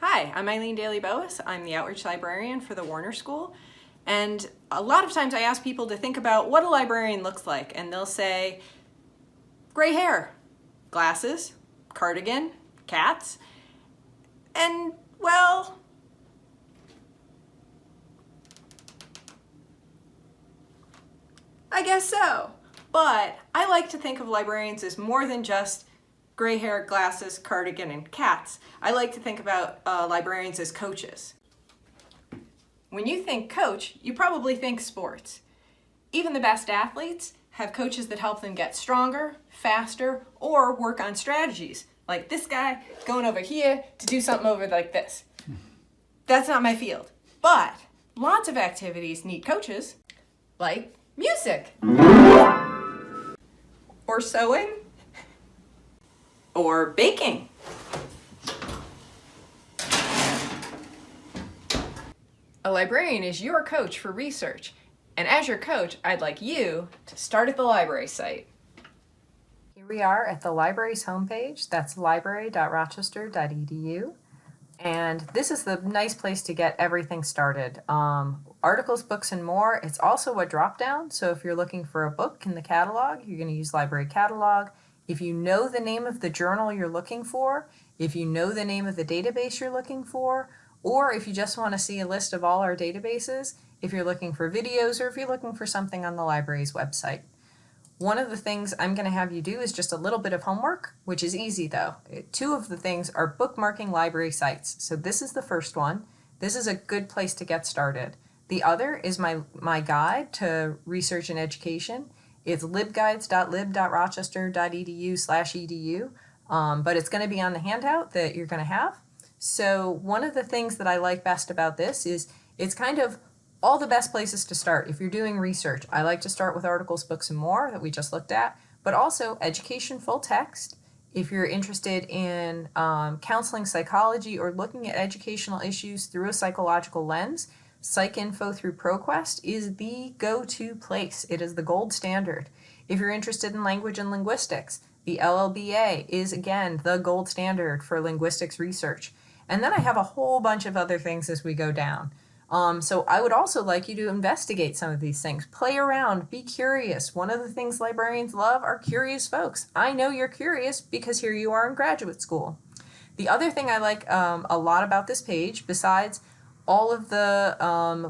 Hi, I'm Eileen Daly-Boas. I'm the Outreach Librarian for the Warner School. And a lot of times I ask people to think about what a librarian looks like, and they'll say, gray hair, glasses, cardigan, cats, and well, I guess so. But I like to think of librarians as more than just gray hair, glasses, cardigan, and cats. I like to think about librarians as coaches. When you think coach, you probably think sports. Even the best athletes have coaches that help them get stronger, faster, or work on strategies. Like this guy going over here to do something over like this. That's not my field. But lots of activities need coaches, like music, or sewing, or baking. A librarian is your coach for research, and as your coach, I'd like you to start at the library site. Here we are at the library's homepage. That's library.rochester.edu. And this is the nice place to get everything started. Articles, books, and more. It's also a drop-down, so if you're looking for a book in the catalog, you're going to use Library Catalog. If you know the name of the journal you're looking for, if you know the name of the database you're looking for, or if you just want to see a list of all our databases, if you're looking for videos, or if you're looking for something on the library's website. One of the things I'm going to have you do is just a little bit of homework, which is easy though. Two of the things are bookmarking library sites. So this is the first one. This is a good place to get started. The other is my guide to research and education. It's libguides.lib.rochester.edu/edu, but it's going to be on the handout that you're going to have. So one of the things that I like best about this is it's kind of all the best places to start. If you're doing research, I like to start with articles, books, and more that we just looked at, but also education full text. If you're interested in counseling psychology or looking at educational issues through a psychological lens, PsycInfo through ProQuest is the go-to place. It is the gold standard. If you're interested in language and linguistics, the LLBA is, again, the gold standard for linguistics research. And then I have a whole bunch of other things as we go down. So I would also like you to investigate some of these things. Play around, be curious. One of the things librarians love are curious folks. I know you're curious because here you are in graduate school. The other thing I like a lot about this page, besides all of the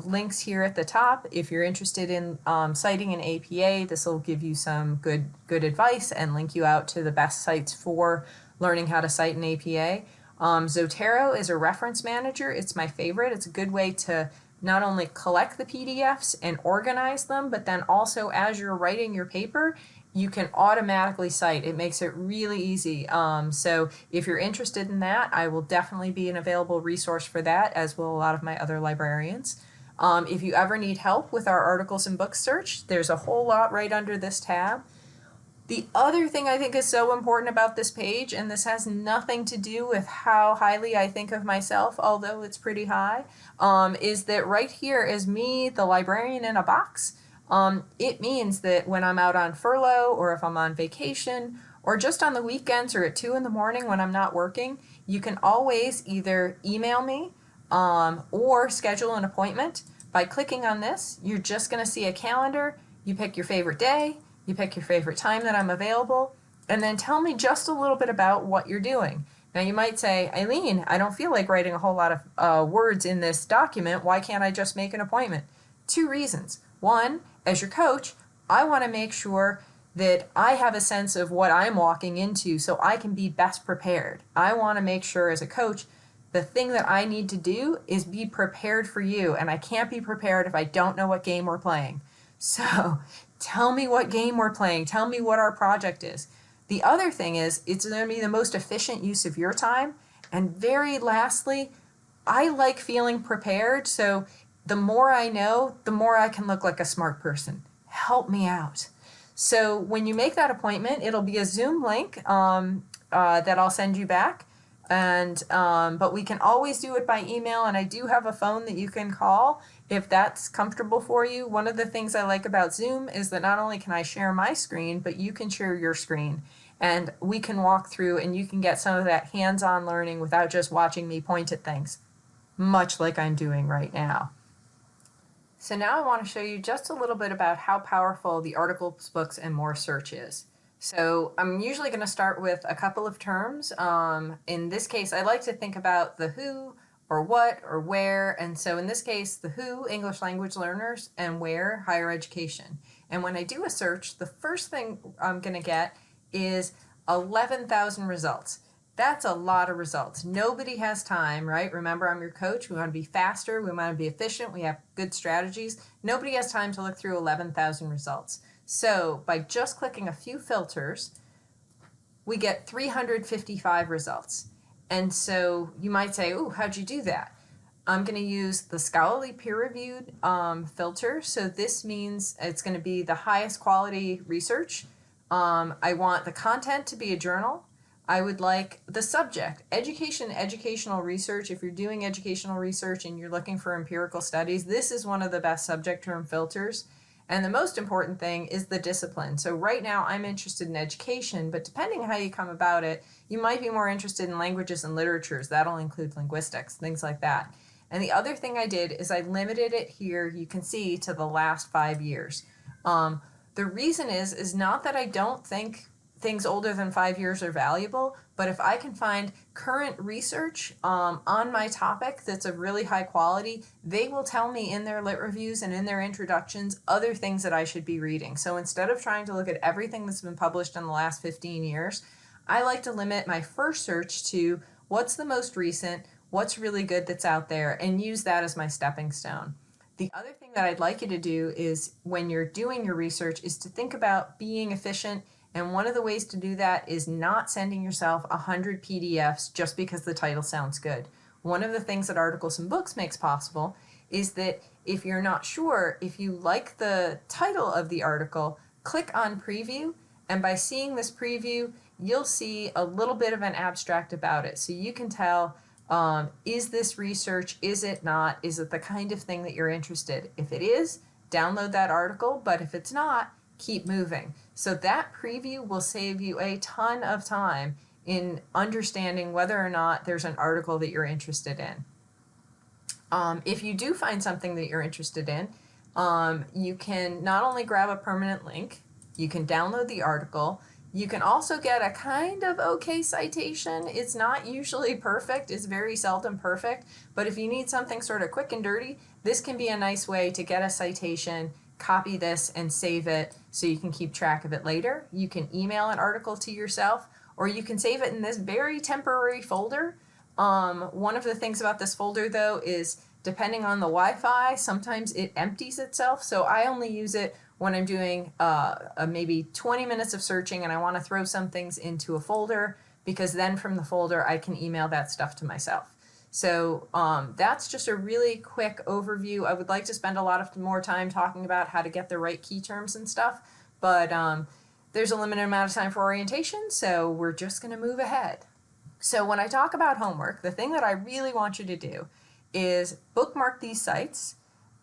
links here at the top, if you're interested in citing an APA, this will give you some good advice and link you out to the best sites for learning how to cite an APA. Zotero is a reference manager. It's my favorite. It's a good way to not only collect the PDFs and organize them, but then also as you're writing your paper, you can automatically cite. It makes it really easy. So if you're interested in that, I will definitely be an available resource for that, as will a lot of my other librarians. If you ever need help with our articles and book search, there's a whole lot right under this tab. The other thing I think is so important about this page, and this has nothing to do with how highly I think of myself, although it's pretty high, is that right here is me, the librarian in a box. It means that when I'm out on furlough, or if I'm on vacation, or just on the weekends or at 2 in the morning when I'm not working, you can always either email me or schedule an appointment. By clicking on this, you're just going to see a calendar. You pick your favorite day, you pick your favorite time that I'm available, and then tell me just a little bit about what you're doing. Now you might say, Eileen, I don't feel like writing a whole lot of words in this document. Why can't I just make an appointment? 2 reasons. One, as your coach, I want to make sure that I have a sense of what I'm walking into so I can be best prepared. I want to make sure as a coach, the thing that I need to do is be prepared for you, and I can't be prepared if I don't know what game we're playing. So tell me what game we're playing. Tell me what our project is. The other thing is, it's going to be the most efficient use of your time. And very lastly, I like feeling prepared. So the more I know, the more I can look like a smart person. Help me out. So when you make that appointment, it'll be a Zoom link that I'll send you back. And but we can always do it by email, and I do have a phone that you can call if that's comfortable for you. One of the things I like about Zoom is that not only can I share my screen, but you can share your screen. and we can walk through and you can get some of that hands-on learning without just watching me point at things, much like I'm doing right now. So now I want to show you just a little bit about how powerful the articles, books, and more search is. So I'm usually going to start with a couple of terms. In this case, I like to think about the who, or what, or where. And so in this case, the who, English language learners, and where, higher education. And when I do a search, the first thing I'm going to get is 11,000 results. That's a lot of results. Nobody has time, right? Remember, I'm your coach. We want to be faster. We want to be efficient. We have good strategies. Nobody has time to look through 11,000 results. So by just clicking a few filters, we get 355 results. And so you might say, oh, how'd you do that? I'm going to use the scholarly peer-reviewed filter. So this means it's going to be the highest quality research. I want the content to be a journal. I would like the subject, educational research. If you're doing educational research and you're looking for empirical studies, this is one of the best subject term filters. And the most important thing is the discipline. So right now I'm interested in education, but depending on how you come about it, you might be more interested in languages and literatures. That'll include linguistics, things like that. And the other thing I did is I limited it here, you can see, to the last 5 years. The reason is not that I don't think things older than 5 years are valuable, but if I can find current research on my topic that's of really high quality, they will tell me in their lit reviews and in their introductions other things that I should be reading. So instead of trying to look at everything that's been published in the last 15 years, I like to limit my first search to what's the most recent, what's really good that's out there, and use that as my stepping stone. The other thing that I'd like you to do is when you're doing your research is to think about being efficient. And one of the ways to do that is not sending yourself 100 PDFs just because the title sounds good. One of the things that Articles and Books makes possible is that if you're not sure, if you like the title of the article, click on preview, and by seeing this preview, you'll see a little bit of an abstract about it. So you can tell, is this research, is it not, is it the kind of thing that you're interested? If it is, download that article, but if it's not, keep moving. So that preview will save you a ton of time in understanding whether or not there's an article that you're interested in. If you do find something that you're interested in, you can not only grab a permanent link, you can download the article, you can also get a kind of okay citation. It's not usually perfect, it's very seldom perfect, but if you need something sort of quick and dirty, this can be a nice way to get a citation, copy this and save it so you can keep track of it later. You can email an article to yourself, or you can save it in this very temporary folder. One of the things about this folder though is depending on the Wi-Fi, sometimes it empties itself. So I only use it when I'm doing maybe 20 minutes of searching and I want to throw some things into a folder, because then from the folder I can email that stuff to myself. So that's just a really quick overview. I would like to spend a lot of more time talking about how to get the right key terms and stuff, but there's a limited amount of time for orientation, so we're just going to move ahead. So when I talk about homework, the thing that I really want you to do is bookmark these sites,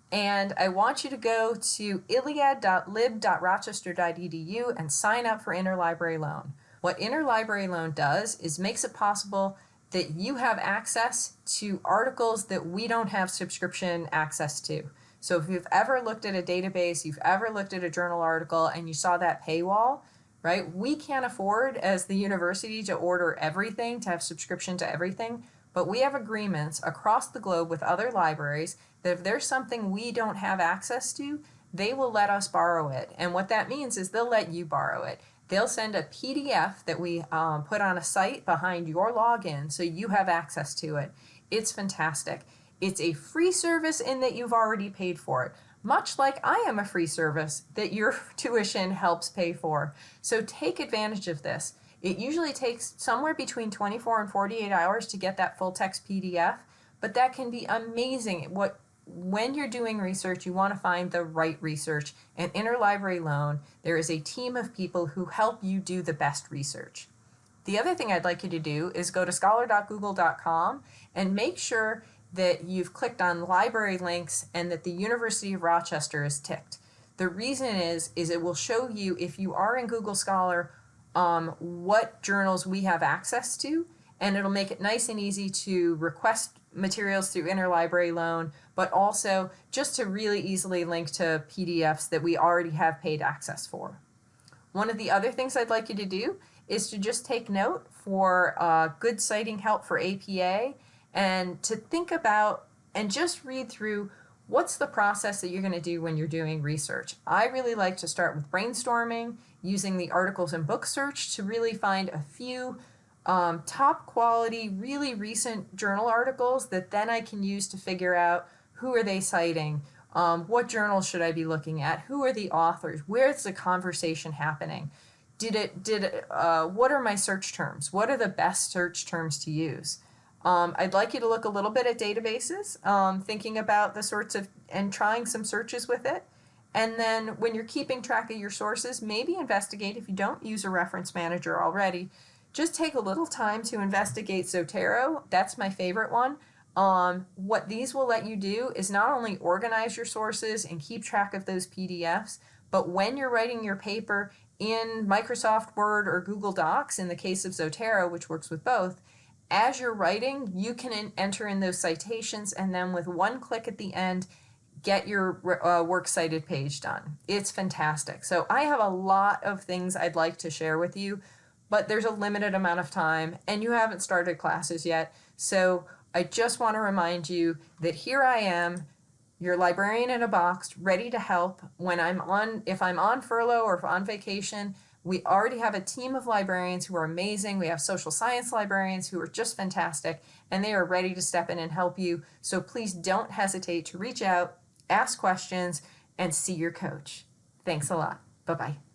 and I want you to go to iliad.lib.rochester.edu and sign up for Interlibrary Loan. What Interlibrary Loan does is makes it possible that you have access to articles that we don't have subscription access to. So if you've ever looked at a database, you've ever looked at a journal article and you saw that paywall, right? We can't afford as the university to order everything, to have subscription to everything, but we have agreements across the globe with other libraries that if there's something we don't have access to, they will let us borrow it. And what that means is they'll let you borrow it. They'll send a PDF that we put on a site behind your login so you have access to it. It's fantastic. It's a free service in that you've already paid for it, much like I am a free service that your tuition helps pay for. So take advantage of this. It usually takes somewhere between 24 and 48 hours to get that full text PDF, but that can be amazing. When you're doing research, you want to find the right research. And Interlibrary Loan, there is a team of people who help you do the best research. The other thing I'd like you to do is go to scholar.google.com and make sure that you've clicked on library links and that the University of Rochester is ticked. The reason is it will show you, if you are in Google Scholar, what journals we have access to, and it'll make it nice and easy to request materials through interlibrary loan, but also just to really easily link to PDFs that we already have paid access for. One of the other things I'd like you to do is to just take note for good citing help for APA, and to think about and just read through what's the process that you're going to do when you're doing research. I really like to start with brainstorming, using the articles and book search to really find a few top quality, really recent journal articles that then I can use to figure out who are they citing, what journals should I be looking at, who are the authors, where's the conversation happening, what are my search terms, what are the best search terms to use. I'd like you to look a little bit at databases, thinking about the sorts of, and trying some searches with it. And then when you're keeping track of your sources, maybe investigate, if you don't use a reference manager already, just take a little time to investigate Zotero. That's my favorite one. What these will let you do is not only organize your sources and keep track of those PDFs, but when you're writing your paper in Microsoft Word or Google Docs, in the case of Zotero, which works with both, as you're writing, you can enter in those citations, and then with one click at the end, get your works cited page done. It's fantastic. So I have a lot of things I'd like to share with you, but there's a limited amount of time, and you haven't started classes yet. So I just want to remind you that here I am, your librarian in a box, ready to help when if I'm on furlough or if on vacation. We already have a team of librarians who are amazing. We have social science librarians who are just fantastic, and they are ready to step in and help you. So please don't hesitate to reach out, ask questions, and see your coach. Thanks a lot. Bye-bye.